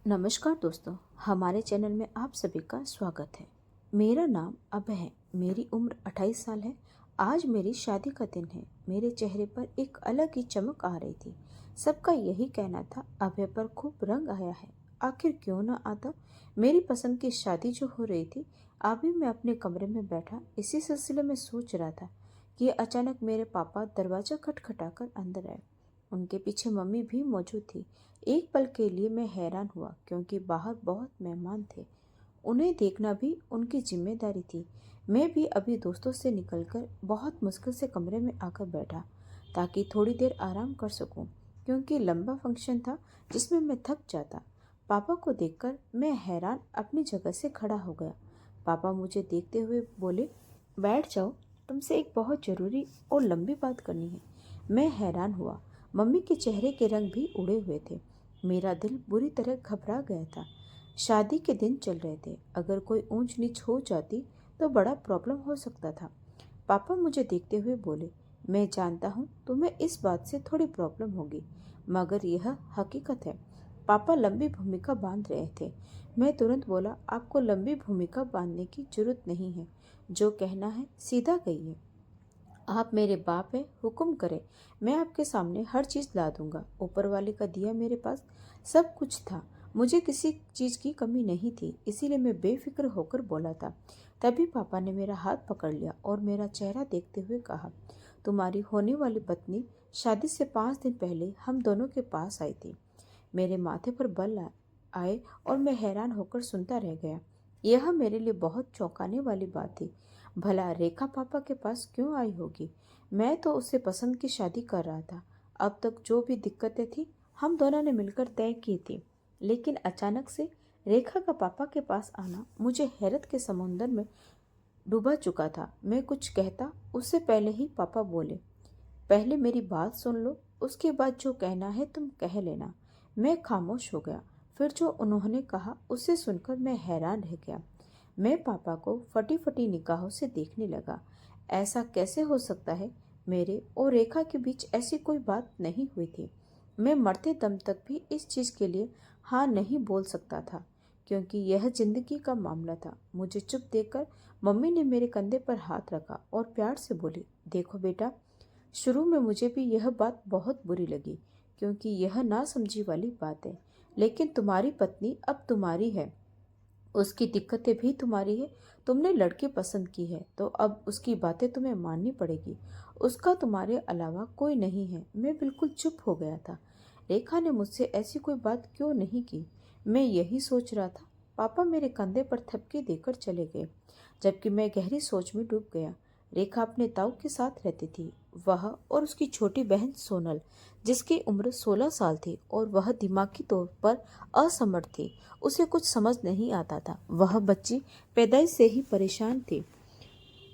नमस्कार दोस्तों, हमारे चैनल में आप सभी का स्वागत है। मेरा नाम अभय है। मेरी उम्र 28 साल है। आज मेरी शादी का दिन है। मेरे चेहरे पर एक अलग ही चमक आ रही थी। सबका यही कहना था, अभय पर खूब रंग आया है। आखिर क्यों ना आता। मेरी पसंद की शादी जो हो रही थी। अभी मैं अपने कमरे में बैठा इसी सिलसिले में सोच रहा था कि अचानक मेरे पापा दरवाजा खटखटाकर अंदर आए। उनके पीछे मम्मी भी मौजूद थी। एक पल के लिए मैं हैरान हुआ क्योंकि बाहर बहुत मेहमान थे। उन्हें देखना भी उनकी जिम्मेदारी थी। मैं भी अभी दोस्तों से निकलकर बहुत मुश्किल से कमरे में आकर बैठा ताकि थोड़ी देर आराम कर सकूं, क्योंकि लंबा फंक्शन था जिसमें मैं थक जाता। पापा को देखकर मैं हैरान अपनी जगह से खड़ा हो गया। पापा मुझे देखते हुए बोले, बैठ जाओ, तुमसे एक बहुत जरूरी और लंबी बात करनी है। मैं हैरान हुआ। मम्मी के चेहरे के रंग भी उड़े हुए थे। मेरा दिल बुरी तरह घबरा गया था। शादी के दिन चल रहे थे। अगर कोई ऊंच नीच हो जाती तो बड़ा प्रॉब्लम हो सकता था। पापा मुझे देखते हुए बोले, मैं जानता हूँ तुम्हें इस बात से थोड़ी प्रॉब्लम होगी, मगर यह हकीकत है। पापा लंबी भूमिका बांध रहे थे। मैं तुरंत बोला, आपको लंबी भूमिका बांधने की जरूरत नहीं है। जो कहना है सीधा कहिए। आप मेरे बाप हैं, हुक्म करें। मैं आपके सामने हर चीज़ ला दूंगा। ऊपर वाले का दिया मेरे पास सब कुछ था। मुझे किसी चीज़ की कमी नहीं थी, इसीलिए मैं बेफिक्र होकर बोला था। तभी पापा ने मेरा हाथ पकड़ लिया और मेरा चेहरा देखते हुए कहा, तुम्हारी होने वाली पत्नी शादी से 5 दिन पहले हम दोनों के पास आई थी। मेरे माथे पर बल आए और मैं हैरान होकर सुनता रह गया। यह मेरे लिए बहुत चौंकाने वाली बात थी। भला रेखा पापा के पास क्यों आई होगी। मैं तो उससे पसंद की शादी कर रहा था। अब तक जो भी दिक्कतें थी हम दोनों ने मिलकर तय की थी, लेकिन अचानक से रेखा का पापा के पास आना मुझे हैरत के समुंदर में डूबा चुका था। मैं कुछ कहता उससे पहले ही पापा बोले, पहले मेरी बात सुन लो, उसके बाद जो कहना है तुम कह लेना। मैं खामोश हो गया। फिर जो उन्होंने कहा उसे सुनकर मैं हैरान रह गया। मैं पापा को फटी फटी निगाहों से देखने लगा। ऐसा कैसे हो सकता है। मेरे और रेखा के बीच ऐसी कोई बात नहीं हुई थी। मैं मरते दम तक भी इस चीज के लिए हाँ नहीं बोल सकता था, क्योंकि यह जिंदगी का मामला था। मुझे चुप देखकर मम्मी ने मेरे कंधे पर हाथ रखा और प्यार से बोली, देखो बेटा, शुरू में मुझे भी यह बात बहुत बुरी लगी, क्योंकि यह नासमझी वाली बात है। लेकिन तुम्हारी पत्नी अब तुम्हारी है, उसकी दिक्कतें भी तुम्हारी है। तुमने लड़की पसंद की है तो अब उसकी बातें तुम्हें माननी पड़ेगी। उसका तुम्हारे अलावा कोई नहीं है। मैं बिल्कुल चुप हो गया था। रेखा ने मुझसे ऐसी कोई बात क्यों नहीं की, मैं यही सोच रहा था। पापा मेरे कंधे पर थपकी देकर चले गए, जबकि मैं गहरी सोच में डूब गया। रेखा अपने ताऊ के साथ रहती थी। वह और उसकी छोटी बहन सोनल, जिसकी उम्र 16 साल थी, और वह दिमागी तौर पर असमर्थ थी। उसे कुछ समझ नहीं आता था। वह बच्ची पैदाइश से ही परेशान थी।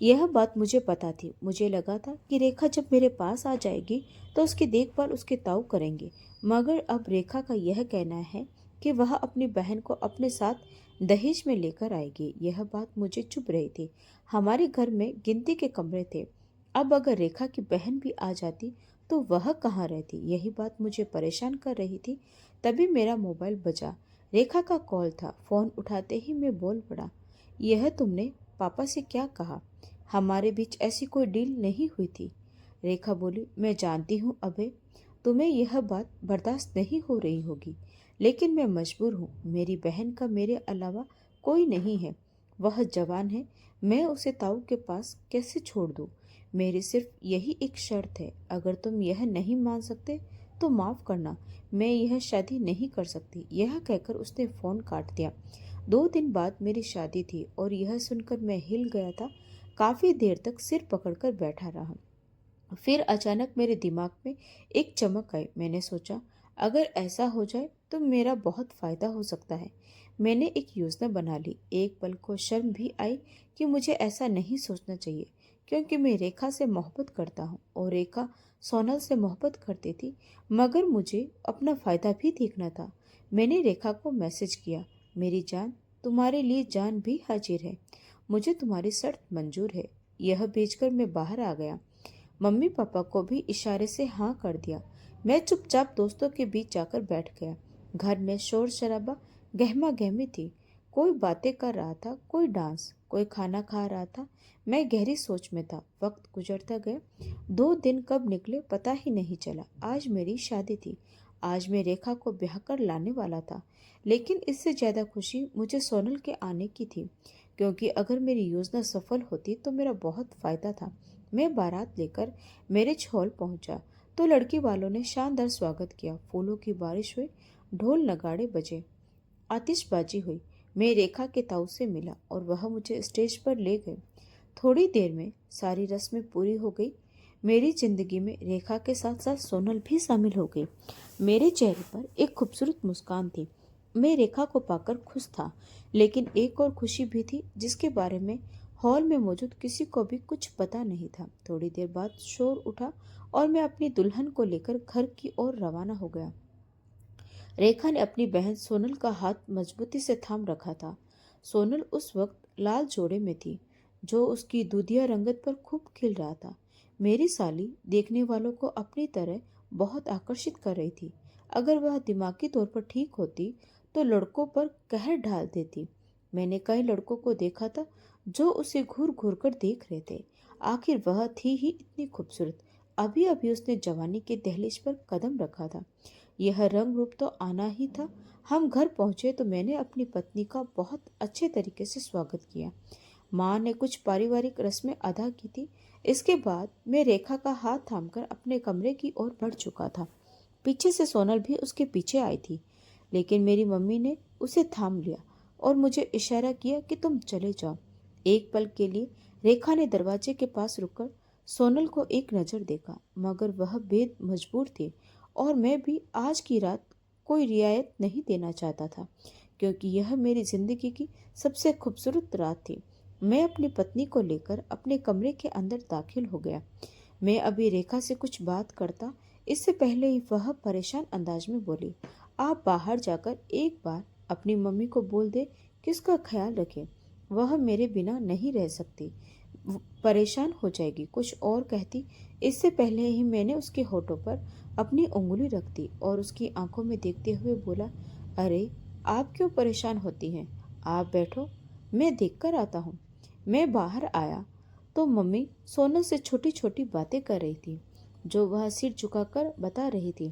यह बात मुझे पता थी। मुझे लगा था कि रेखा जब मेरे पास आ जाएगी तो उसकी देखभाल उसके ताऊ करेंगे, मगर अब रेखा का यह कहना है कि वह अपनी बहन को अपने साथ दहेज में लेकर आएगी। यह बात मुझे चुभ रही थी। हमारे घर में गिनती के कमरे थे। अब अगर रेखा की बहन भी आ जाती तो वह कहाँ रहती, यही बात मुझे परेशान कर रही थी। तभी मेरा मोबाइल बजा। रेखा का कॉल था। फोन उठाते ही मैं बोल पड़ा, यह तुमने पापा से क्या कहा। हमारे बीच ऐसी कोई डील नहीं हुई थी। रेखा बोली, मैं जानती हूँ अभय, तुम्हें यह बात बर्दाश्त नहीं हो रही होगी, लेकिन मैं मजबूर हूँ। मेरी बहन का मेरे अलावा कोई नहीं है। वह जवान है। मैं उसे ताऊ के पास कैसे छोड़ दूँ। मेरी सिर्फ यही एक शर्त है। अगर तुम यह नहीं मान सकते तो माफ करना, मैं यह शादी नहीं कर सकती। यह कहकर उसने फोन काट दिया। 2 दिन बाद मेरी शादी थी और यह सुनकर मैं हिल गया था। काफी देर तक सिर पकड़कर बैठा रहा। फिर अचानक मेरे दिमाग में एक चमक आई। मैंने सोचा, अगर ऐसा हो जाए तो मेरा बहुत फायदा हो सकता है। मैंने एक योजना बना ली। एक पल को शर्म भी आई कि मुझे ऐसा नहीं सोचना चाहिए, क्योंकि मैं रेखा से मोहब्बत करता हूँ और रेखा सोनल से मोहब्बत करती थी, मगर मुझे अपना फायदा भी देखना था। मैंने रेखा को मैसेज किया, मेरी जान, तुम्हारे लिए जान भी हाजिर है। मुझे तुम्हारी शर्त मंजूर है। यह भेजकर मैं बाहर आ गया। मम्मी पापा को भी इशारे से हाँ कर दिया। मैं चुपचाप दोस्तों के बीच जाकर बैठ गया। घर में शोर शराबा गहमा गहमी थी। कोई बातें कर रहा था, कोई डांस, कोई खाना खा रहा था। मैं गहरी सोच में था। वक्त गुजरता गया। 2 दिन कब निकले पता ही नहीं चला। आज मेरी शादी थी। आज मैं रेखा को ब्याह कर लाने वाला था। लेकिन इससे ज्यादा खुशी मुझे सोनल के आने की थी, क्योंकि अगर मेरी योजना सफल होती तो मेरा बहुत फायदा था। मैं बारात लेकर मैरिज हॉल पहुंचा तो लड़की वालों ने शानदार स्वागत किया। फूलों की बारिश हुई, ढोल नगाड़े बजे, आतिशबाजी हुई। मैं रेखा के ताऊ से मिला और वह मुझे स्टेज पर ले गए। थोड़ी देर में सारी रस्में पूरी हो गई। मेरी जिंदगी में रेखा के साथ साथ सोनल भी शामिल हो गई। मेरे चेहरे पर एक खूबसूरत मुस्कान थी। मैं रेखा को पाकर खुश था, लेकिन एक और खुशी भी थी जिसके बारे में हॉल में मौजूद किसी को भी कुछ पता नहीं था। थोड़ी देर बाद शोर उठा और मैं अपनी दुल्हन को लेकर घर की ओर रवाना हो गया। रेखा ने अपनी बहन सोनल का हाथ मजबूती से थाम रखा था। सोनल उस वक्त लाल जोड़े में थी, जो उसकी दूधिया रंगत पर खूब खिल रहा था। मेरी साली देखने वालों को अपनी तरह बहुत आकर्षित कर रही थी। अगर वह दिमागी तौर पर ठीक होती तो लड़कों पर कहर ढाल देती। मैंने कई लड़कों को देखा था जो उसे घूर घूर कर देख रहे थे। आखिर वह थी ही इतनी खूबसूरत। अभी अभी उसने जवानी के दहलीज पर कदम रखा था। यह रंग रूप तो आना ही था। हम घर पहुंचे तो मैंने अपनी पत्नी का बहुत अच्छे तरीके से स्वागत किया। माँ ने कुछ पारिवारिक रस्में अदा की थी। इसके बाद मैं रेखा का हाथ थामकर अपने कमरे की ओर बढ़ चुका था। पीछे से सोनल भी उसके पीछे आई थी, लेकिन मेरी मम्मी ने उसे थाम लिया और मुझे इशारा किया कि तुम चले जाओ। एक पल के लिए रेखा ने दरवाजे के पास रुककर सोनल को एक नज़र देखा, मगर वह बेद मजबूर थी और मैं भी आज की रात कोई रियायत नहीं देना चाहता था, क्योंकि यह मेरी जिंदगी की सबसे खूबसूरत रात थी। मैं अपनी पत्नी को लेकर अपने कमरे के अंदर दाखिल हो गया। मैं अभी रेखा से कुछ बात करता इससे पहले ही वह परेशान अंदाज में बोली, आप बाहर जाकर एक बार अपनी मम्मी को बोल दे कि उसका ख्याल रखे। वह मेरे बिना नहीं रह सकती, परेशान हो जाएगी। कुछ और कहती इससे पहले ही मैंने उसके होठों पर अपनी उंगली रख दी और उसकी आंखों में देखते हुए बोला, अरे आप क्यों परेशान होती हैं? आप बैठो, मैं देख कर आता हूँ। मैं बाहर आया तो मम्मी सोनल से छोटी छोटी बातें कर रही थी, जो वह सिर झुकाकर बता रही थी।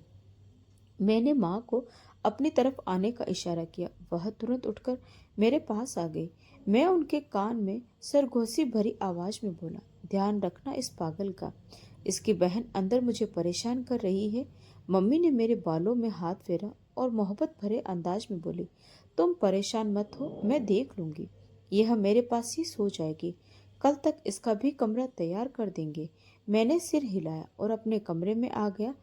मैंने माँ को अपनी तरफ आने का इशारा किया। वह तुरंत उठकर मेरे पास आ गई। मैं उनके कान में सरगोशी भरी आवाज में बोला, ध्यान रखना इस पागल का। इसकी बहन अंदर मुझे परेशान कर रही है। मम्मी ने मेरे बालों में हाथ फेरा और मोहब्बत भरे अंदाज में बोली, तुम परेशान मत हो, मैं देख लूंगी। यह मेरे पास ही सो जाएगी। कल तक इसका भी कमरा तैयार कर देंगे। मैंने सिर हिलाया और अपने कमरे में आ गया।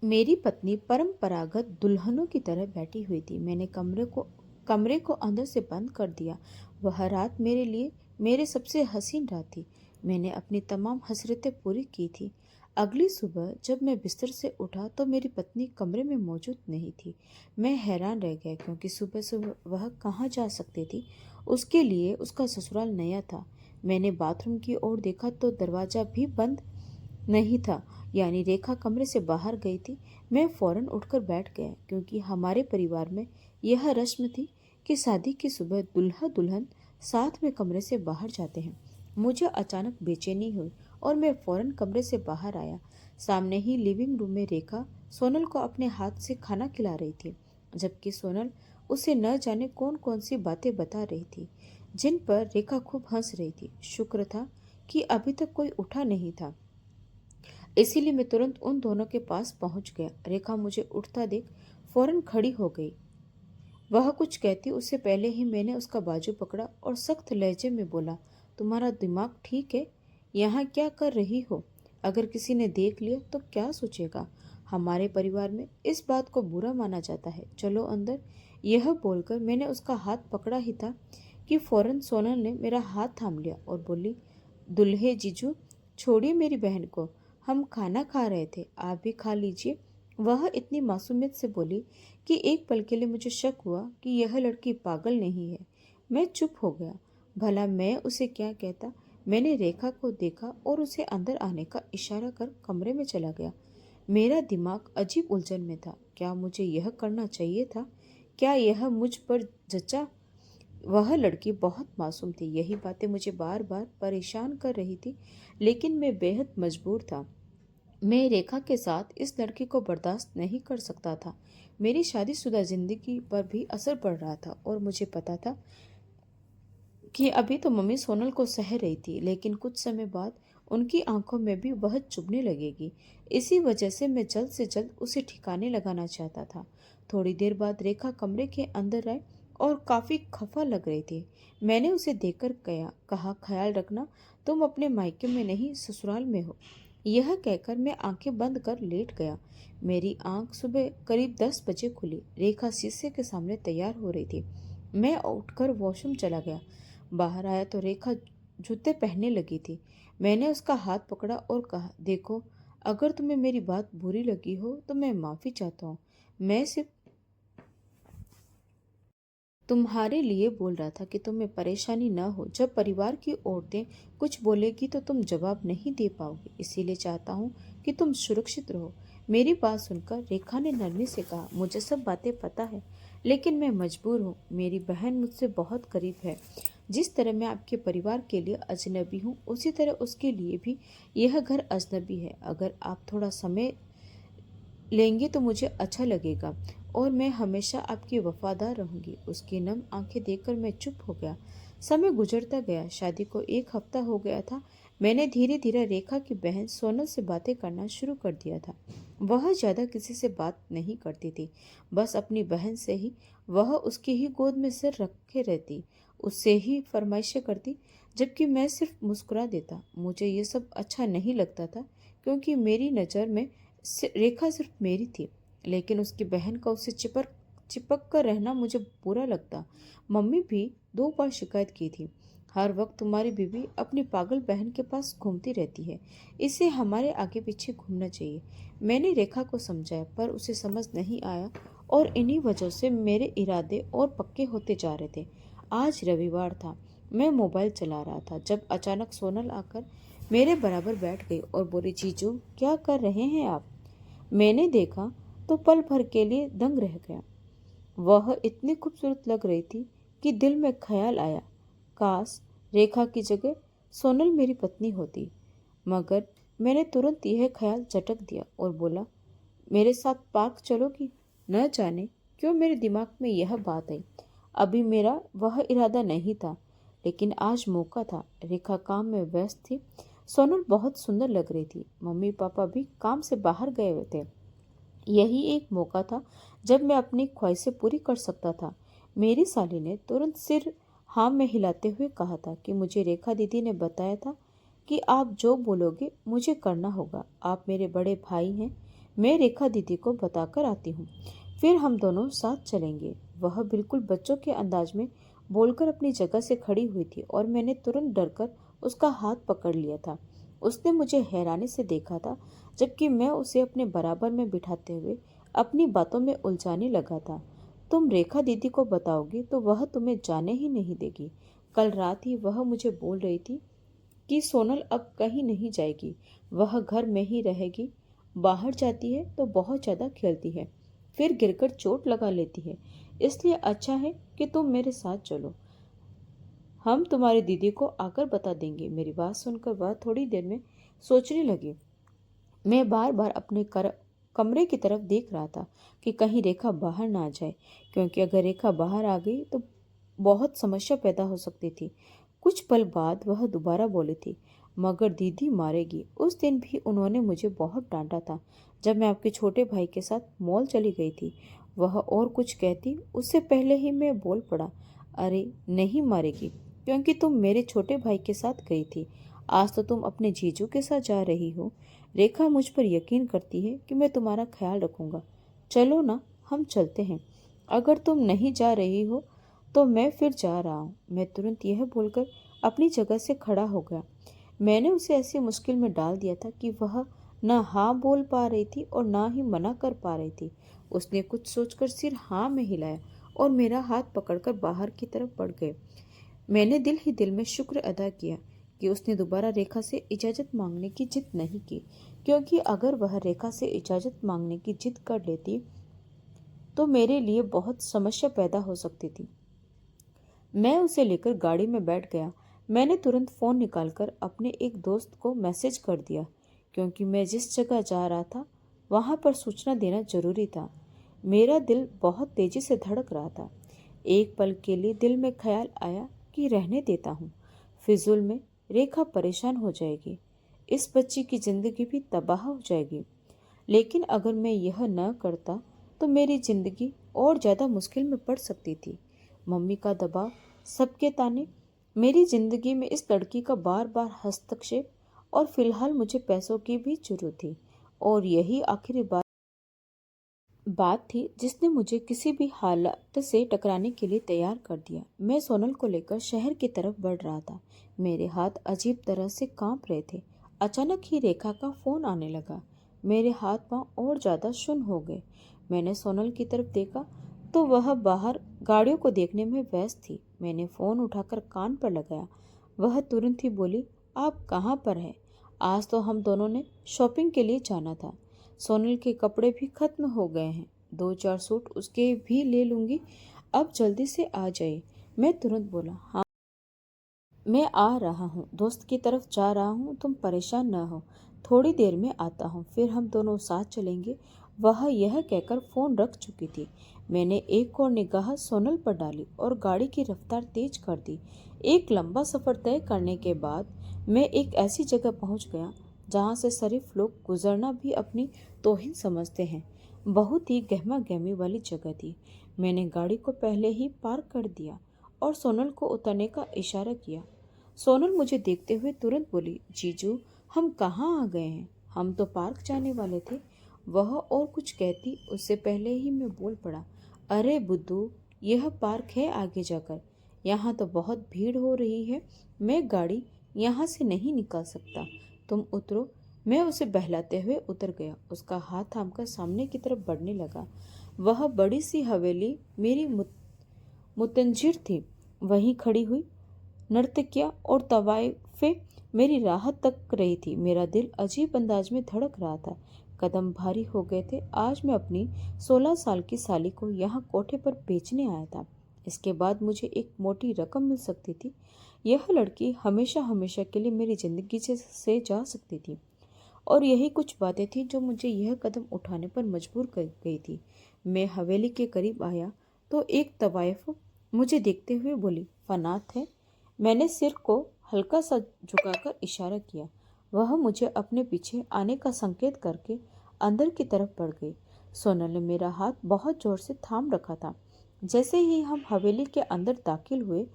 मेरी पत्नी परंपरागत दुल्हनों की तरह बैठी हुई थी। मैंने कमरे को अंदर से बंद कर दिया। वह रात मेरे लिए मेरे सबसे हसीन रात थी। मैंने अपनी तमाम हसरतें पूरी की थी। अगली सुबह जब मैं बिस्तर से उठा तो मेरी पत्नी कमरे में मौजूद नहीं थी। मैं हैरान रह गया, क्योंकि सुबह सुबह वह कहाँ जा सकती थी। उसके लिए उसका ससुराल नया था। मैंने बाथरूम की ओर देखा तो दरवाजा भी बंद नहीं था, यानी रेखा कमरे से बाहर गई थी। मैं फौरन उठकर बैठ गया, क्योंकि हमारे परिवार में यह रस्म थी कि शादी की सुबह दूल्हा दुल्हन साथ में कमरे से बाहर जाते हैं। मुझे अचानक बेचैनी हुई और मैं फौरन कमरे से बाहर आया। सामने ही लिविंग रूम में रेखा सोनल को अपने हाथ से खाना खिला रही थी, जबकि सोनल उसे न जाने कौन कौन सी बातें बता रही थी, जिन पर रेखा खूब हंस रही थी। शुक्र था कि अभी तक कोई उठा नहीं था, इसीलिए मैं तुरंत उन दोनों के पास पहुंच गया। रेखा मुझे उठता देख फौरन खड़ी हो गई। वह कुछ कहती उससे पहले ही मैंने उसका बाजू पकड़ा और सख्त लहजे में बोला, तुम्हारा दिमाग ठीक है? यहाँ क्या कर रही हो? अगर किसी ने देख लिया तो क्या सोचेगा? हमारे परिवार में इस बात को बुरा माना जाता है। चलो अंदर। यह बोलकर मैंने उसका हाथ पकड़ा ही था कि फौरन सोनल ने मेरा हाथ थाम लिया और बोली, दुल्हे जीजू, छोड़िए मेरी बहन को। हम खाना खा रहे थे, आप भी खा लीजिए। वह इतनी मासूमियत से बोली कि एक पल के लिए मुझे शक हुआ कि यह लड़की पागल नहीं है। मैं चुप हो गया। भला मैं उसे क्या कहता। मैंने रेखा को देखा और उसे अंदर आने का इशारा कर कमरे में चला गया। मेरा दिमाग अजीब उलझन में था। क्या मुझे यह करना चाहिए था क्या यह मुझ पर जचा? वह लड़की बहुत मासूम थी। यही बातें मुझे बार बार परेशान कर रही थी, लेकिन मैं बेहद मजबूर था। मैं रेखा के साथ इस लड़की को बर्दाश्त नहीं कर सकता था। मेरी शादीशुदा जिंदगी पर भी असर पड़ रहा था और मुझे पता था कि अभी तो मम्मी सोनल को सह रही थी, लेकिन कुछ समय बाद उनकी आंखों में भी वह चुभने लगेगी। इसी वजह से मैं जल्द से जल्द उसे ठिकाने लगाना चाहता था। थोड़ी देर बाद रेखा कमरे के अंदर आई और काफी खफा लग रही थी। मैंने उसे देखकर कहा, ख्याल रखना, तुम अपने मायके में नहीं ससुराल में हो। यह कहकर मैं आंखें बंद कर लेट गया। मेरी आंख सुबह करीब 10 बजे खुली। रेखा शीशे के सामने तैयार हो रही थी। मैं उठकर वॉशरूम चला गया। बाहर आया तो रेखा जूते पहनने लगी थी। मैंने उसका हाथ पकड़ा और कहा, देखो, अगर तुम्हें मेरी बात बुरी लगी हो तो मैं माफी चाहता हूँ। मैं सिर्फ तुम्हारे लिए बोल रहा था कि तुम्हें परेशानी न हो। जब परिवार की औरतें कुछ बोलेगी तो तुम जवाब नहीं दे पाओगे, इसीलिए चाहता हूँ कि तुम सुरक्षित रहो। मेरी बात सुनकर रेखा ने नरमी से कहा, मुझे सब बातें पता है, लेकिन मैं मजबूर हूँ। मेरी बहन मुझसे बहुत करीब है। जिस तरह मैं आपके परिवार के लिए अजनबी हूँ, उसी तरह उसके लिए भी यह घर अजनबी है। अगर आप थोड़ा समय लेंगे तो मुझे अच्छा लगेगा और मैं हमेशा आपकी वफादार रहूंगी। उसकी नम आंखें देखकर मैं चुप हो गया। समय गुजरता गया। शादी को 1 हफ्ता हो गया था। मैंने धीरे धीरे रेखा की बहन सोनल से बातें करना शुरू कर दिया था। वह ज्यादा किसी से बात नहीं करती थी, बस अपनी बहन से ही। वह उसकी ही गोद में सिर रखे रहती, उससे ही फरमाइशें करती, जबकि मैं सिर्फ मुस्कुरा देता। मुझे ये सब अच्छा नहीं लगता था, क्योंकि मेरी नज़र में रेखा सिर्फ मेरी थी, लेकिन उसकी बहन का उससे चिपक कर रहना मुझे बुरा लगता। मम्मी भी 2 बार शिकायत की थी। हर वक्त तुम्हारी बीवी अपनी पागल बहन के पास घूमती रहती है, इसे हमारे आगे पीछे घूमना चाहिए। मैंने रेखा को समझाया, पर उसे समझ नहीं आया और इन्हीं वजह से मेरे इरादे और पक्के होते जा रहे थे। आज रविवार था। मैं मोबाइल चला रहा था जब अचानक सोनल आकर मेरे बराबर बैठ गई और बोली, जीजू, क्या कर रहे हैं आप? मैंने देखा तो पल भर के लिए दंग रह गया। वह इतनी खूबसूरत लग रही थी कि दिल में ख्याल आया, काश रेखा की जगह सोनल मेरी पत्नी होती। मगर मैंने तुरंत यह ख्याल झटक दिया और बोला, मेरे साथ पार्क चलोगी? न जाने क्यों मेरे दिमाग में यह बात आई। अभी मेरा वह इरादा नहीं था, लेकिन आज मौका था। रेखा काम में व्यस्त थी। सोनल बहुत सुंदर लग रही थी। मम्मी पापा भी काम से बाहर गए हुए थे। यही एक मौका था जब मैं अपनी ख्वाहिशें पूरी कर सकता था। मेरी साली ने तुरंत सिर हाँ में हिलाते हुए कहा था कि मुझे रेखा दीदी ने बताया था कि आप जो बोलोगे मुझे करना होगा। आप मेरे बड़े भाई हैं। मैं रेखा दीदी को बताकर आती हूँ, फिर हम दोनों साथ चलेंगे। वह बिल्कुल बच्चों के अंदाज में बोलकर अपनी जगह से खड़ी हुई थी और मैंने तुरंत डरकर उसका हाथ पकड़ लिया था। उसने मुझे हैरानी से देखा था, जबकि मैं उसे अपने बराबर में बिठाते हुए अपनी बातों में उलझाने लगा था। तुम रेखा दीदी को बताओगी तो वह तुम्हें जाने ही नहीं देगी। कल रात ही वह मुझे बोल रही थी कि सोनल अब कहीं नहीं जाएगी, वह घर में ही रहेगी। बाहर जाती है तो बहुत ज्यादा खेलती है, फिर गिरकर चोट लगा लेती है। इसलिए अच्छा है कि तुम मेरे साथ चलो। हम तुम्हारी दीदी को आकर बता देंगे। मेरी बात सुनकर वह थोड़ी देर में सोचने लगी। मैं बार बार अपने कमरे की तरफ देख रहा था कि कहीं रेखा बाहर ना आ जाए, क्योंकि अगर रेखा बाहर आ गई तो बहुत समस्या पैदा हो सकती थी। कुछ पल बाद वह दोबारा बोली थी, मगर दीदी मारेगी। उस दिन भी उन्होंने मुझे बहुत डांटा था जब मैं आपके छोटे भाई के साथ मॉल चली गई थी। वह और कुछ कहती उससे पहले ही मैं बोल पड़ा, अरे नहीं मारेगी, क्योंकि तुम मेरे छोटे भाई के साथ गई थी। आज तो तुम अपने जीजू के साथ जा रही हो। रेखा मुझ पर यकीन करती है कि मैं तुम्हारा ख्याल रखूंगा। चलो ना, हम चलते हैं। अगर तुम नहीं जा रही हो तो मैं फिर जा रहा हूँ। मैं तुरंत यह बोलकर अपनी जगह से खड़ा हो गया। मैंने उसे ऐसी मुश्किल में डाल दिया था कि वह न हाँ बोल पा रही थी और ना ही मना कर पा रही थी। उसने कुछ सोचकर सिर हाँ में हिलाया और मेरा हाथ पकड़कर बाहर की तरफ बढ़ गए। मैंने दिल ही दिल में शुक्र अदा किया कि उसने दोबारा रेखा से इजाज़त मांगने की जिद नहीं की, क्योंकि अगर वह रेखा से इजाज़त मांगने की जिद कर लेती तो मेरे लिए बहुत समस्या पैदा हो सकती थी। मैं उसे लेकर गाड़ी में बैठ गया। मैंने तुरंत फ़ोन निकालकर अपने एक दोस्त को मैसेज कर दिया, क्योंकि मैं जिस जगह जा रहा था वहाँ पर सूचना देना जरूरी था। मेरा दिल बहुत तेजी से धड़क रहा था। एक पल के लिए दिल में ख्याल आया कि रहने देता हूँ, फिजूल में रेखा परेशान हो जाएगी, इस बच्ची की जिंदगी भी तबाह हो जाएगी। लेकिन अगर मैं यह न करता तो मेरी जिंदगी और ज़्यादा मुश्किल में पड़ सकती थी। मम्मी का दबाव, सबके ताने, मेरी जिंदगी में इस लड़की का बार बार हस्तक्षेप, और फिलहाल मुझे पैसों की भी जरूरत थी। और यही आखिरी बात थी जिसने मुझे किसी भी हालत से टकराने के लिए तैयार कर दिया। मैं सोनल को लेकर शहर की तरफ बढ़ रहा था। मेरे हाथ अजीब तरह से कांप रहे थे। अचानक ही रेखा का फोन आने लगा। मेरे हाथ पांव और ज्यादा सुन्न हो गए। मैंने सोनल की तरफ देखा तो वह बाहर गाड़ियों को देखने में व्यस्त थी। मैंने फोन उठाकर कान पर लगाया। वह तुरंत ही बोली, आप कहाँ पर हैं? आज तो हम दोनों ने शॉपिंग के लिए जाना था। सोनल के कपड़े भी खत्म हो गए हैं, 2-4 सूट उसके भी ले लूंगी, अब जल्दी से आ जाइए। मैं तुरंत बोला, हाँ मैं आ रहा हूँ, दोस्त की तरफ जा रहा हूँ, तुम परेशान न हो, थोड़ी देर में आता हूँ, फिर हम दोनों साथ चलेंगे। वह यह कहकर फोन रख चुकी थी। मैंने एक और निगाह सोनल पर डाली और गाड़ी की रफ्तार तेज कर दी। एक लंबा सफर तय करने के बाद मैं एक ऐसी जगह पहुंच गया जहां से शरीफ लोग गुजरना भी अपनी तौहीन समझते हैं। बहुत ही गहमा गहमी वाली जगह थी। मैंने गाड़ी को पहले ही पार्क कर दिया और सोनल को उतरने का इशारा किया। सोनल मुझे देखते हुए तुरंत बोली, जीजू हम कहाँ आ गए हैं, हम तो पार्क जाने वाले थे। वह और कुछ कहती उससे पहले ही मैं बोल पड़ा, अरे बुद्धू, यह पार्क है आगे जाकर, यहाँ तो बहुत भीड़ हो रही है, मैं गाड़ी यहाँ से नहीं निकाल सकता, तुम उतरो। मैं उसे बहलाते हुए उतर गया। उसका हाथ थामकर सामने की तरफ बढ़ने लगा। वह बड़ी सी हवेली मेरी मुतंजिर थी, वहीं खड़ी हुई नर्तकियां और तवाइफे मेरी राह तक रही थी। मेरा दिल अजीब अंदाज में धड़क रहा था, कदम भारी हो गए थे। आज मैं अपनी 16 साल की साली को यहाँ कोठे पर बेचने आया था। इसके बाद मुझे एक मोटी रकम मिल सकती थी। यह लड़की हमेशा हमेशा के लिए मेरी जिंदगी से जा सकती थी। और यही कुछ बातें थी जो मुझे यह कदम उठाने पर मजबूर कर गई थी। मैं हवेली के करीब आया तो एक तवाइफ मुझे देखते हुए बोली, फनात है? मैंने सिर को हल्का सा झुकाकर इशारा किया। वह मुझे अपने पीछे आने का संकेत करके अंदर की तरफ बढ़ गई। सोनल ने मेरा हाथ बहुत जोर से थाम रखा था। जैसे ही हम हवेली के अंदर दाखिल हुए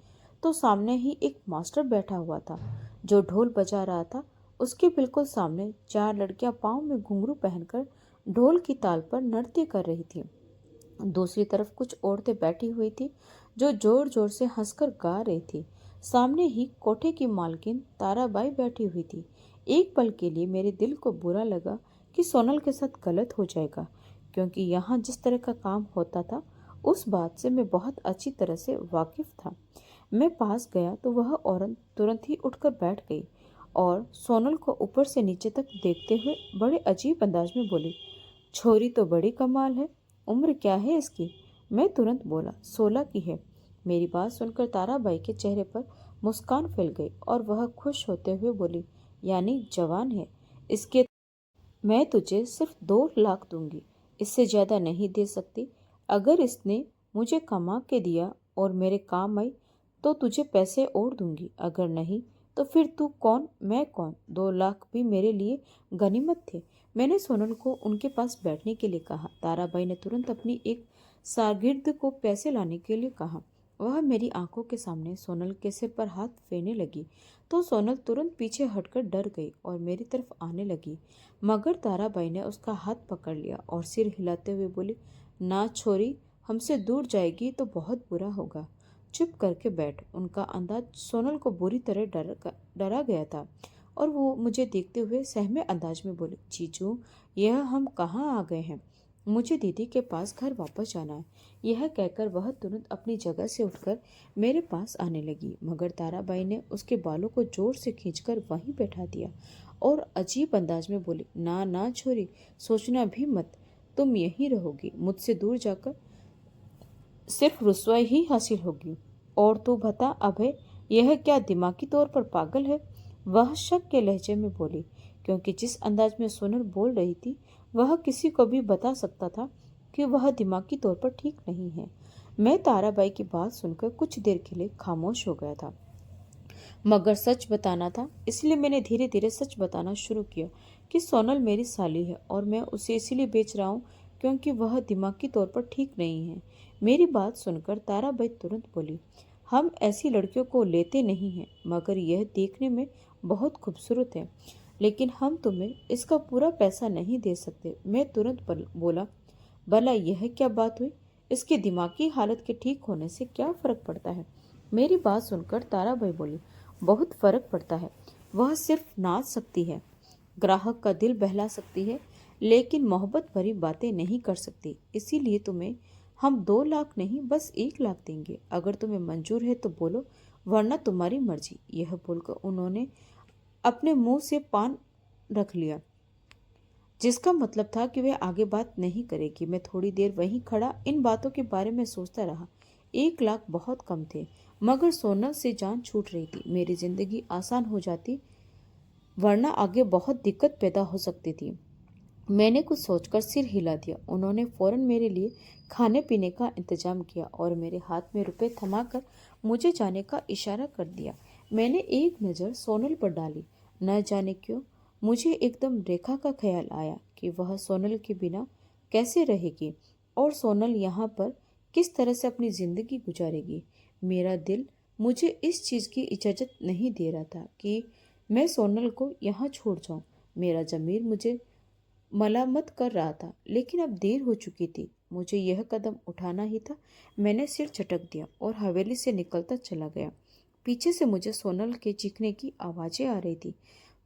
तो सामने ही एक मास्टर बैठा हुआ था जो ढोल बजा रहा था। उसके बिल्कुल सामने 4 लड़कियां पाँव में घुंघरू पहनकर ढोल की ताल पर नृत्य कर रही थी। दूसरी तरफ कुछ औरतें बैठी हुई थी जो जोर जोर से हंसकर गा रही थी। सामने ही कोठे की मालकिन ताराबाई बैठी हुई थी। एक पल के लिए मेरे दिल को बुरा लगा कि सोनल के साथ गलत हो जाएगा, क्योंकि यहाँ जिस तरह का काम होता था उस बात से मैं बहुत अच्छी तरह से वाकिफ था। मैं पास गया तो वह औरत तुरंत ही उठकर बैठ गई और सोनल को ऊपर से नीचे तक देखते हुए बड़े अजीब अंदाज में बोली, छोरी तो बड़ी कमाल है, उम्र क्या है इसकी? मैं तुरंत बोला, 16 की है। मेरी बात सुनकर ताराबाई के चेहरे पर मुस्कान फैल गई और वह खुश होते हुए बोली, यानी जवान है। इसके मैं तुझे सिर्फ 2 लाख दूंगी, इससे ज्यादा नहीं दे सकती। अगर इसने मुझे कमा के दिया और मेरे काम आई तो तुझे पैसे और दूंगी, अगर नहीं तो फिर तू कौन मैं कौन। 2 लाख भी मेरे लिए गनीमत थे। मैंने सोनल को उनके पास बैठने के लिए कहा। ताराबाई ने तुरंत अपनी एक शागिर्द को पैसे लाने के लिए कहा। वह मेरी आंखों के सामने सोनल के सिर पर हाथ फेरने लगी तो सोनल तुरंत पीछे हटकर डर गई और मेरी तरफ आने लगी, मगर ताराबाई ने उसका हाथ पकड़ लिया और सिर हिलाते हुए बोली, ना छोरी, हमसे दूर जाएगी तो बहुत बुरा होगा, चुप करके बैठ। उनका अंदाज सोनल को बुरी तरह डरा गया था और वो मुझे देखते हुए सहमे अंदाज में बोले, जीजू यह हम कहाँ आ गए हैं, मुझे दीदी के पास घर वापस जाना है। यह कहकर वह तुरंत अपनी जगह से उठकर मेरे पास आने लगी, मगर ताराबाई ने उसके बालों को जोर से खींचकर वहीं बैठा दिया और अजीब अंदाज में बोली, ना ना छोरी, सोचना भी मत, तुम यहीं रहोगी, मुझसे दूर जाकर सिर्फ रुसवाई ही हासिल होगी। और तू बता अभय, यह क्या दिमागी तौर पर पागल है? वह शक के लहजे में बोली, क्योंकि जिस अंदाज में सोनल बोल रही थी वह किसी को भी बता सकता था कि वह दिमागी तौर पर ठीक नहीं है। मैं ताराबाई की बात सुनकर कुछ देर के लिए खामोश हो गया था, मगर सच बताना था, इसलिए मैंने धीरे धीरे सच बताना शुरू किया कि सोनल मेरी साली है और मैं उसे इसीलिए बेच रहा हूँ क्योंकि वह दिमागी तौर पर ठीक नहीं है। मेरी बात सुनकर ताराबाई तुरंत बोली, हम ऐसी लड़कियों को लेते नहीं हैं, मगर यह देखने में बहुत खूबसूरत है, लेकिन हम तुम्हें इसका पूरा पैसा नहीं दे सकते। मैं तुरंत बोला, भला यह क्या बात हुई? इसकी दिमागी हालत के ठीक होने से क्या फर्क पड़ता है? मेरी बात सुनकर ताराबाई बोली, बहुत फर्क पड़ता है। वह सिर्फ नाच सकती है, ग्राहक का दिल बहला सकती है, लेकिन मोहब्बत भरी बातें नहीं कर सकती। इसीलिए तुम्हें हम 2 लाख नहीं, बस 1 लाख देंगे। अगर तुम्हें मंजूर है तो बोलो, वरना तुम्हारी मर्जी। यह बोलकर उन्होंने अपने मुंह से पान रख लिया, जिसका मतलब था कि वह आगे बात नहीं करेगी। मैं थोड़ी देर वहीं खड़ा इन बातों के बारे में सोचता रहा। 1 लाख बहुत कम थे, मगर सोनल से जान छूट रही थी। मेरी जिंदगी आसान हो जाती, वरना आगे बहुत दिक्कत पैदा हो सकती थी। मैंने कुछ सोचकर सिर हिला दिया। उन्होंने फौरन मेरे लिए खाने पीने का इंतजाम किया और मेरे हाथ में रुपए थमाकर मुझे जाने का इशारा कर दिया। मैंने एक नज़र सोनल पर डाली। न जाने क्यों मुझे एकदम रेखा का ख्याल आया कि वह सोनल के बिना कैसे रहेगी और सोनल यहाँ पर किस तरह से अपनी ज़िंदगी गुजारेगी। मेरा दिल मुझे इस चीज़ की इजाज़त नहीं दे रहा था कि मैं सोनल को यहाँ छोड़ जाऊँ। मेरा ज़मीर मुझे मलामत कर रहा था, लेकिन अब देर हो चुकी थी। मुझे यह कदम उठाना ही था। मैंने सिर झटक दिया और हवेली से निकलता चला गया। पीछे से मुझे सोनल के चीखने की आवाज़ें आ रही थी।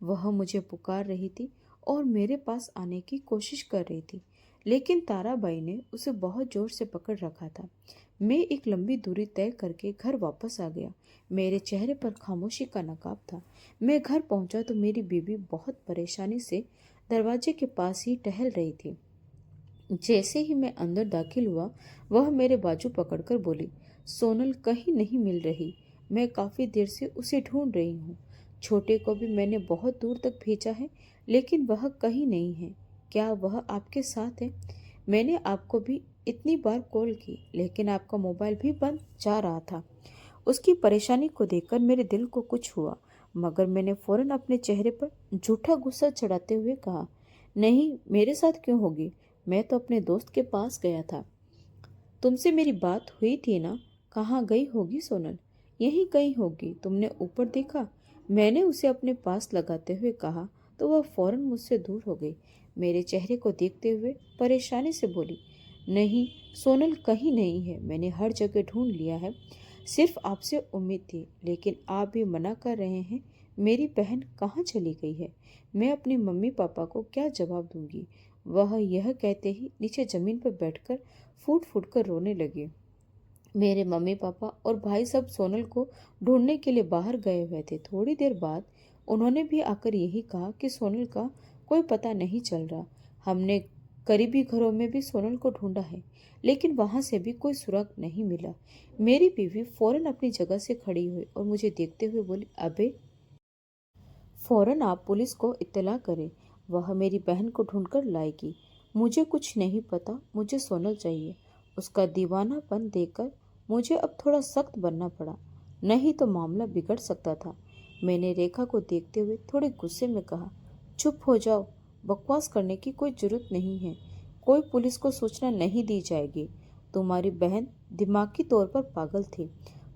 वह मुझे पुकार रही थी और मेरे पास आने की कोशिश कर रही थी, लेकिन ताराबाई ने उसे बहुत जोर से पकड़ रखा था। मैं एक लंबी दूरी तय करके घर वापस आ गया। मेरे चेहरे पर खामोशी का नकाब था। मैं घर पहुंचा तो मेरी बीवी बहुत परेशानी से दरवाजे के पास ही टहल रही थी। जैसे ही मैं अंदर दाखिल हुआ, वह मेरे बाजू पकड़कर बोली, सोनल कहीं नहीं मिल रही। मैं काफ़ी देर से उसे ढूंढ रही हूँ। छोटे को भी मैंने बहुत दूर तक भेजा है, लेकिन वह कहीं नहीं है। क्या वह आपके साथ है? मैंने आपको भी इतनी बार कॉल की, लेकिन आपका मोबाइल भी बंद जा रहा था। उसकी परेशानी को देखकर मेरे दिल को कुछ हुआ, मगर मैंने फौरन अपने चेहरे पर झूठा गुस्सा चढ़ाते हुए कहा, नहीं, मेरे साथ क्यों होगी? मैं तो अपने दोस्त के पास गया था। तुमसे मेरी बात हुई थी ना? कहाँ गई होगी सोनल? यहीं कहीं होगी। तुमने ऊपर देखा? मैंने उसे अपने पास लगाते हुए कहा तो वह फौरन मुझसे दूर हो गई। मेरे चेहरे को देखते हुए परेशानी से बोली, नहीं, सोनल कहीं नहीं है। मैंने हर जगह ढूंढ लिया है। सिर्फ आपसे उम्मीद थी, लेकिन आप भी मना कर रहे हैं। मेरी बहन कहाँ चली गई है? मैं अपनी मम्मी पापा को क्या जवाब दूंगी? वह यह कहते ही नीचे जमीन पर बैठकर फूट फूट कर रोने लगे। मेरे मम्मी पापा और भाई सब सोनल को ढूंढने के लिए बाहर गए हुए थे। थोड़ी देर बाद उन्होंने भी आकर यही कहा कि सोनल का कोई पता नहीं चल रहा। हमने करीबी घरों में भी सोनल को ढूंढा है, लेकिन वहां से भी कोई सुराग नहीं मिला। मेरी बीवी फौरन अपनी जगह से खड़ी हुई और मुझे देखते हुए बोली, अबे, फौरन आप पुलिस को इत्तला करें। वह मेरी बहन को ढूंढकर लाएगी। मुझे कुछ नहीं पता, मुझे सोनल चाहिए। उसका दीवानापन देखकर मुझे अब थोड़ा सख्त बनना पड़ा, नहीं तो मामला बिगड़ सकता था। मैंने रेखा को देखते हुए थोड़े गुस्से में कहा, चुप हो जाओ, बकवास करने की कोई जरूरत नहीं है। कोई पुलिस को सूचना नहीं दी जाएगी। तुम्हारी बहन दिमागी तौर पर पागल थी।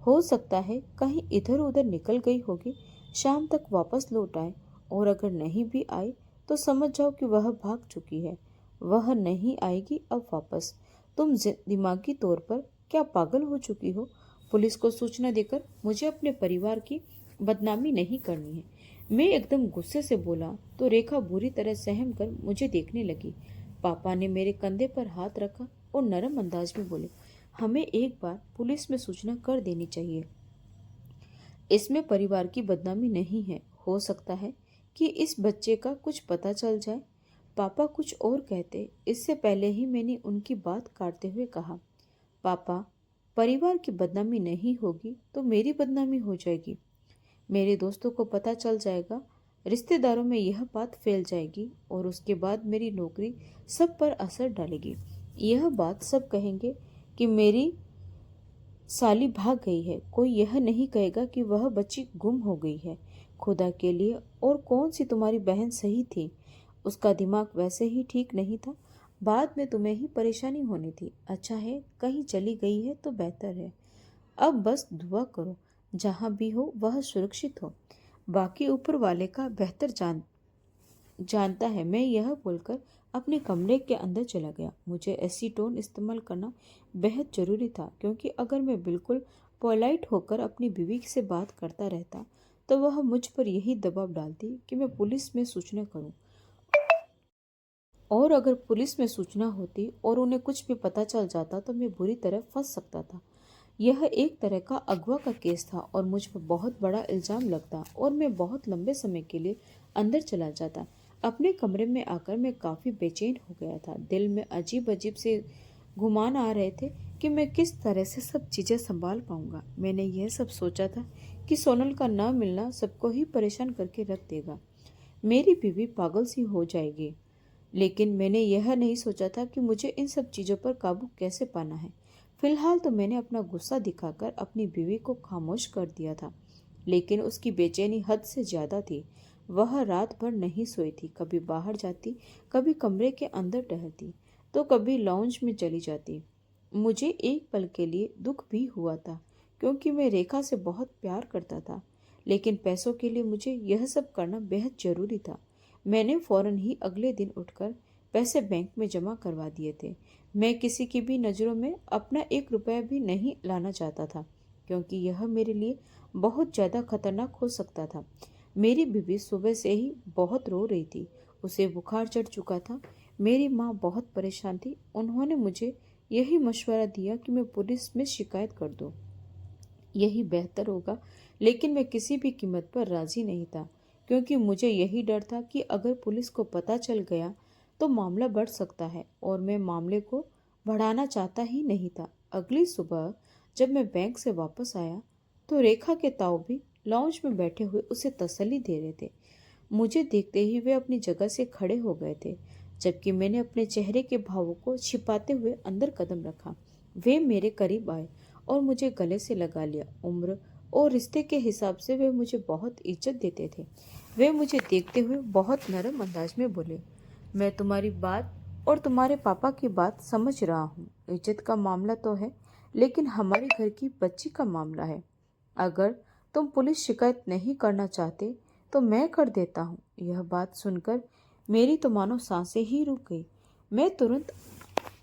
हो सकता है कहीं इधर उधर निकल गई होगी, शाम तक वापस लौट आए, और अगर नहीं भी आई तो समझ जाओ कि वह भाग चुकी है। वह नहीं आएगी अब वापस। तुम दिमागी तौर पर क्या पागल हो चुकी हो? पुलिस को सूचना देकर मुझे अपने परिवार की बदनामी नहीं करनी है। मैं एकदम गुस्से से बोला तो रेखा बुरी तरह सहम कर मुझे देखने लगी। पापा ने मेरे कंधे पर हाथ रखा और नरम अंदाज में बोले, हमें एक बार पुलिस में सूचना कर देनी चाहिए। इसमें परिवार की बदनामी नहीं है। हो सकता है कि इस बच्चे का कुछ पता चल जाए। पापा कुछ और कहते, इससे पहले ही मैंने उनकी बात काटते हुए कहा, पापा, परिवार की बदनामी नहीं होगी तो मेरी बदनामी हो जाएगी। मेरे दोस्तों को पता चल जाएगा, रिश्तेदारों में यह बात फैल जाएगी और उसके बाद मेरी नौकरी सब पर असर डालेगी। यह बात सब कहेंगे कि मेरी साली भाग गई है। कोई यह नहीं कहेगा कि वह बच्ची गुम हो गई है। खुदा के लिए, और कौन सी तुम्हारी बहन सही थी? उसका दिमाग वैसे ही ठीक नहीं था। बाद में तुम्हें ही परेशानी होनी थी। अच्छा है कहीं चली गई है तो बेहतर है। अब बस दुआ करो जहाँ भी हो वह सुरक्षित हो। बाकी ऊपर वाले का बेहतर जानता है। मैं यह बोलकर अपने कमरे के अंदर चला गया। मुझे एसीटोन इस्तेमाल करना बेहद ज़रूरी था, क्योंकि अगर मैं बिल्कुल पोलाइट होकर अपनी बीवी से बात करता रहता तो वह मुझ पर यही दबाव डालती कि मैं पुलिस में सूचना करूं। और अगर पुलिस में सूचना होती और उन्हें कुछ भी पता चल जाता तो मैं बुरी तरह फंस सकता था। यह एक तरह का अगवा का केस था और मुझ पर बहुत बड़ा इल्ज़ाम लगता और मैं बहुत लंबे समय के लिए अंदर चला जाता। अपने कमरे में आकर मैं काफ़ी बेचैन हो गया था। दिल में अजीब अजीब से गुमान आ रहे थे कि मैं किस तरह से सब चीज़ें संभाल पाऊंगा। मैंने यह सब सोचा था कि सोनल का न मिलना सबको ही परेशान करके रख देगा, मेरी बीवी पागल सी हो जाएगी। लेकिन मैंने यह नहीं सोचा था कि मुझे इन सब चीज़ों पर काबू कैसे पाना है। फिलहाल तो मैंने अपना गुस्सा दिखाकर अपनी बीवी को खामोश कर दिया था, लेकिन उसकी बेचैनी हद से ज्यादा थी। वह रात भर नहीं सोई थी। कभी बाहर जाती, कभी कमरे के अंदर टहलती, तो कभी लाउंज में चली जाती। मुझे एक पल के लिए दुख भी हुआ था, क्योंकि मैं रेखा से बहुत प्यार करता था, लेकिन पैसों के लिए मुझे यह सब करना बेहद जरूरी था। मैंने फौरन ही अगले दिन उठकर पैसे बैंक में जमा करवा दिए थे। मैं किसी की भी नज़रों में अपना 1 रुपया भी नहीं लाना चाहता था, क्योंकि यह मेरे लिए बहुत ज़्यादा खतरनाक हो सकता था। मेरी बीवी सुबह से ही बहुत रो रही थी। उसे बुखार चढ़ चुका था। मेरी माँ बहुत परेशान थी। उन्होंने मुझे यही मशवरा दिया कि मैं पुलिस में शिकायत कर दूं। यही बेहतर होगा, लेकिन मैं किसी भी कीमत पर राजी नहीं था, क्योंकि मुझे यही डर था कि अगर पुलिस को पता चल गया तो मामला बढ़ सकता है और मैं मामले को बढ़ाना चाहता ही नहीं था। अगली सुबह जब मैं बैंक से वापस आया तो रेखा के ताऊ भी लॉन्च में बैठे हुए उसे तसल्ली दे रहे थे। मुझे देखते ही वे अपनी जगह से खड़े हो गए थे, जबकि मैंने अपने चेहरे के भावों को छिपाते हुए अंदर कदम रखा। वे मेरे करीब आए और मुझे गले से लगा लिया। उम्र और रिश्ते के हिसाब से वे मुझे बहुत इज्जत देते थे। वे मुझे देखते हुए बहुत नरम अंदाज में बोले, मैं तुम्हारी बात और तुम्हारे पापा की बात समझ रहा हूँ। इज्जत का मामला तो है, लेकिन हमारे घर की बच्ची का मामला है। अगर तुम पुलिस शिकायत नहीं करना चाहते तो मैं कर देता हूँ। यह बात सुनकर मेरी तो मानो सांसें ही रुक गई। मैं तुरंत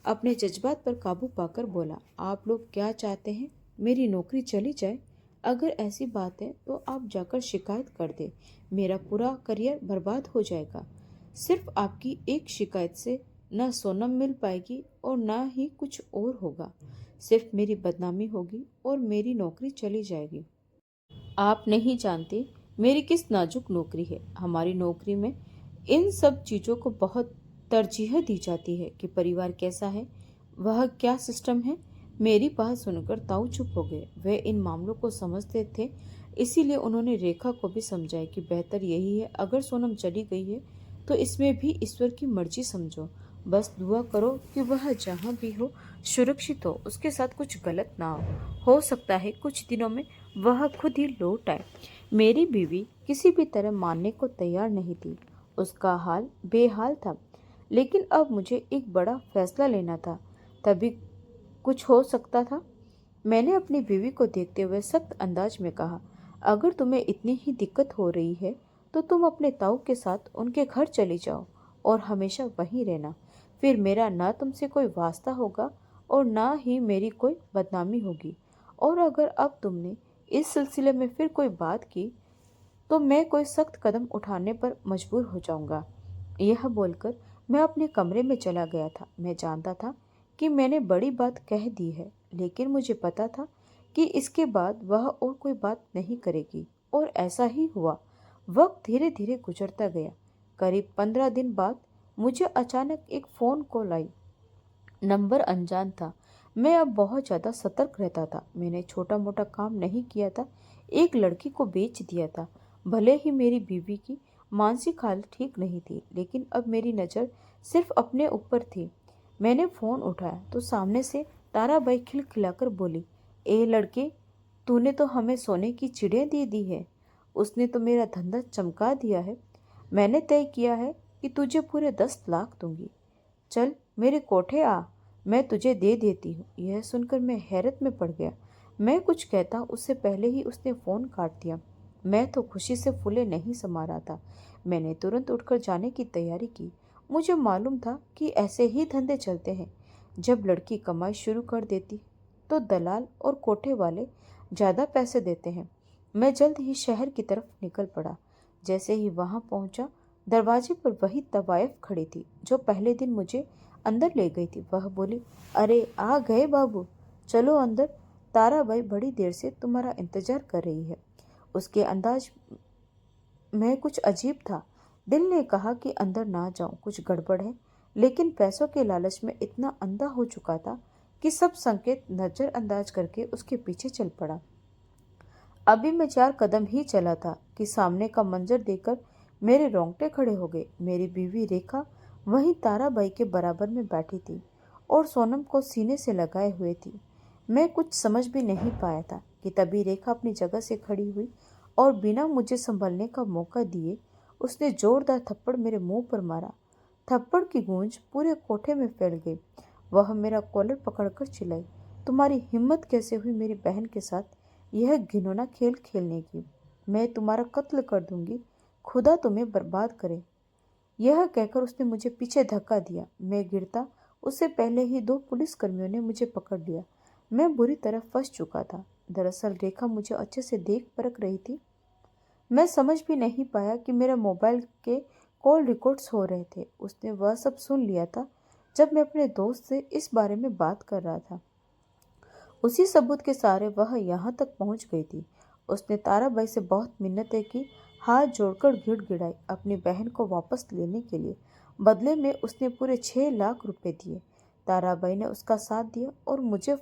अपने जज्बात पर काबू पाकर बोला, आप लोग क्या चाहते हैं? मेरी नौकरी चली जाए? अगर ऐसी बात है तो आप जाकर शिकायत कर दे। मेरा पूरा करियर बर्बाद हो जाएगा। सिर्फ आपकी एक शिकायत से न सोनम मिल पाएगी और न ही कुछ और होगा। सिर्फ मेरी बदनामी होगी और मेरी नौकरी चली जाएगी। आप नहीं जानते मेरी किस नाजुक नौकरी है। हमारी नौकरी में इन सब चीज़ों को बहुत तरजीह दी जाती है कि परिवार कैसा है, वह क्या सिस्टम है। मेरी बात सुनकर ताऊ चुप हो गए। वे इन मामलों को समझते थे, इसीलिए उन्होंने रेखा को भी समझाया कि बेहतर यही है, अगर सोनम चली गई है तो इसमें भी ईश्वर की मर्जी समझो। बस दुआ करो कि वह जहाँ भी हो सुरक्षित हो, उसके साथ कुछ गलत ना हो सकता है कुछ दिनों में वह खुद ही लौट आए। मेरी बीवी किसी भी तरह मानने को तैयार नहीं थी। उसका हाल बेहाल था, लेकिन अब मुझे एक बड़ा फैसला लेना था, तभी कुछ हो सकता था। मैंने अपनी बीवी को देखते हुए सख्त अंदाज में कहा, अगर तुम्हें इतनी ही दिक्कत हो रही है तो तुम अपने ताऊ के साथ उनके घर चली जाओ और हमेशा वहीं रहना। फिर मेरा ना तुमसे कोई वास्ता होगा और ना ही मेरी कोई बदनामी होगी। और अगर अब तुमने इस सिलसिले में फिर कोई बात की तो मैं कोई सख्त कदम उठाने पर मजबूर हो जाऊंगा। यह बोलकर मैं अपने कमरे में चला गया था। मैं जानता था कि मैंने बड़ी बात कह दी है, लेकिन मुझे पता था कि इसके बाद वह और कोई बात नहीं करेगी, और ऐसा ही हुआ। वक्त धीरे धीरे गुजरता गया। करीब 15 दिन बाद मुझे अचानक एक फ़ोन कॉल आई। नंबर अनजान था। मैं अब बहुत ज़्यादा सतर्क रहता था। मैंने छोटा मोटा काम नहीं किया था, एक लड़की को बेच दिया था। भले ही मेरी बीवी की मानसिक हालत ठीक नहीं थी, लेकिन अब मेरी नज़र सिर्फ अपने ऊपर थी। मैंने फ़ोन उठाया तो सामने से ताराबाई खिलखिलाकर बोली, ए लड़के, तूने तो हमें सोने की चिड़िया दे दी है। उसने तो मेरा धंधा चमका दिया है। मैंने तय किया है कि तुझे पूरे 10 लाख दूंगी। चल मेरे कोठे आ, मैं तुझे दे देती हूँ। यह सुनकर मैं हैरत में पड़ गया। मैं कुछ कहता उससे पहले ही उसने फ़ोन काट दिया। मैं तो खुशी से फूले नहीं समा रहा था। मैंने तुरंत उठकर जाने की तैयारी की। मुझे मालूम था कि ऐसे ही धंधे चलते हैं। जब लड़की कमाई शुरू कर देती तो दलाल और कोठे वाले ज़्यादा पैसे देते हैं। मैं जल्द ही शहर की तरफ निकल पड़ा। जैसे ही वहां पहुंचा, दरवाजे पर वही तवायफ खड़ी थी जो पहले दिन मुझे अंदर ले गई थी। वह बोली, अरे आ गए बाबू, चलो अंदर, ताराबाई बड़ी देर से तुम्हारा इंतजार कर रही है। उसके अंदाज में कुछ अजीब था। दिल ने कहा कि अंदर ना जाऊं, कुछ गड़बड़ है, लेकिन पैसों के लालच में इतना अंधा हो चुका था कि सब संकेत नजरअंदाज करके उसके पीछे चल पड़ा। अभी मैं 4 कदम ही चला था कि सामने का मंजर देखकर मेरे रोंगटे खड़े हो गए। मेरी बीवी रेखा वहीं ताराबाई के बराबर में बैठी थी और सोनम को सीने से लगाए हुए थी। मैं कुछ समझ भी नहीं पाया था कि तभी रेखा अपनी जगह से खड़ी हुई और बिना मुझे संभलने का मौका दिए उसने जोरदार थप्पड़ मेरे मुंह पर मारा। थप्पड़ की गूंज पूरे कोठे में फैल गई। वह मेरा कॉलर पकड़कर चिल्लाई, तुम्हारी हिम्मत कैसे हुई मेरी बहन के साथ यह घिनौना खेल खेलने की? मैं तुम्हारा कत्ल कर दूंगी, खुदा तुम्हें बर्बाद करे। यह कहकर उसने मुझे पीछे धक्का दिया। मैं गिरता उससे पहले ही 2 पुलिसकर्मियों ने मुझे पकड़ लिया। मैं बुरी तरह फंस चुका था। दरअसल रेखा मुझे अच्छे से देख परख रही थी। मैं समझ भी नहीं पाया कि मेरे मोबाइल के कॉल रिकॉर्ड्स हो रहे थे। उसने वह सब सुन लिया था जब मैं अपने दोस्त से इस बारे में बात कर रहा था। उसी सबूत के सहारे वह यहाँ तक पहुँच गई थी। उसने ताराबाई से बहुत मिन्नतें की, हाथ जोड़कर गिड़गिड़ाई अपनी बहन को वापस लेने के लिए। बदले में उसने पूरे 6 लाख रुपए दिए। ताराबाई ने उसका साथ दिया और मुझे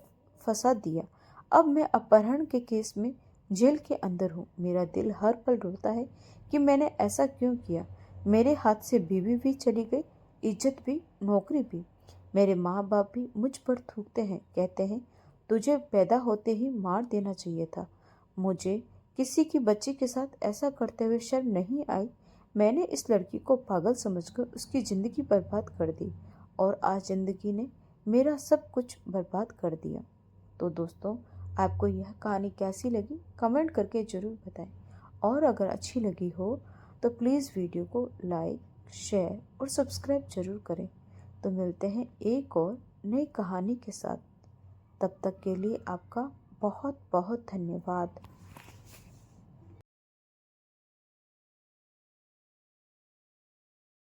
फंसा दिया। अब मैं अपहरण के केस में जेल के अंदर हूँ। मेरा दिल हर पल रोता है कि मैंने ऐसा क्यों किया। मेरे हाथ से बीवी भी चली गई, इज्जत भी, नौकरी भी। मेरे माँ बाप भी मुझ पर थूकते हैं, कहते हैं तुझे पैदा होते ही मार देना चाहिए था। मुझे किसी की बच्ची के साथ ऐसा करते हुए शर्म नहीं आई। मैंने इस लड़की को पागल समझकर उसकी ज़िंदगी बर्बाद कर दी और आज ज़िंदगी ने मेरा सब कुछ बर्बाद कर दिया। तो दोस्तों, आपको यह कहानी कैसी लगी कमेंट करके ज़रूर बताएं, और अगर अच्छी लगी हो तो प्लीज़ वीडियो को लाइक, शेयर और सब्सक्राइब ज़रूर करें। तो मिलते हैं एक और नई कहानी के साथ। तब तक के लिए आपका बहुत बहुत धन्यवाद।